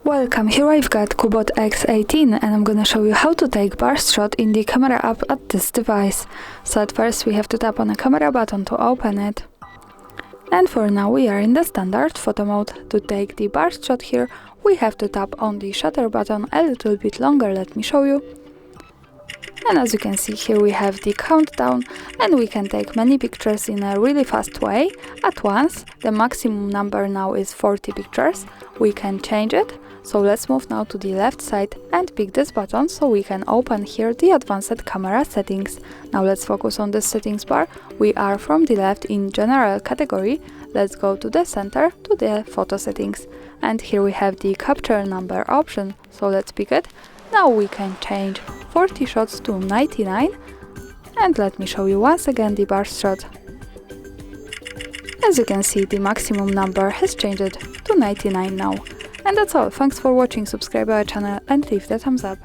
Welcome, here I've got CUBOT X18 and I'm gonna show you how to take burst shot in the camera app at this device. So at first we have to tap on the camera button to open it. And for now we are in the standard photo mode. To take the burst shot here, we have to tap on the shutter button a little bit longer, let me show you. And as you can see here we have the countdown and we can take many pictures in a really fast way at once. The maximum number now is 40 pictures. We can change it. So let's move now to the left side and pick this button so we can open here the advanced camera settings. Now let's focus on this settings bar. We are from the left in general category. Let's go to the center to the photo settings. And here we have the capture number option. So let's pick it. Now we can change 40 shots to 99. And let me show you once again the burst shot. As you can see, the maximum number has changed to 99 now. And that's all. Thanks for watching, subscribe our channel and leave the thumbs up.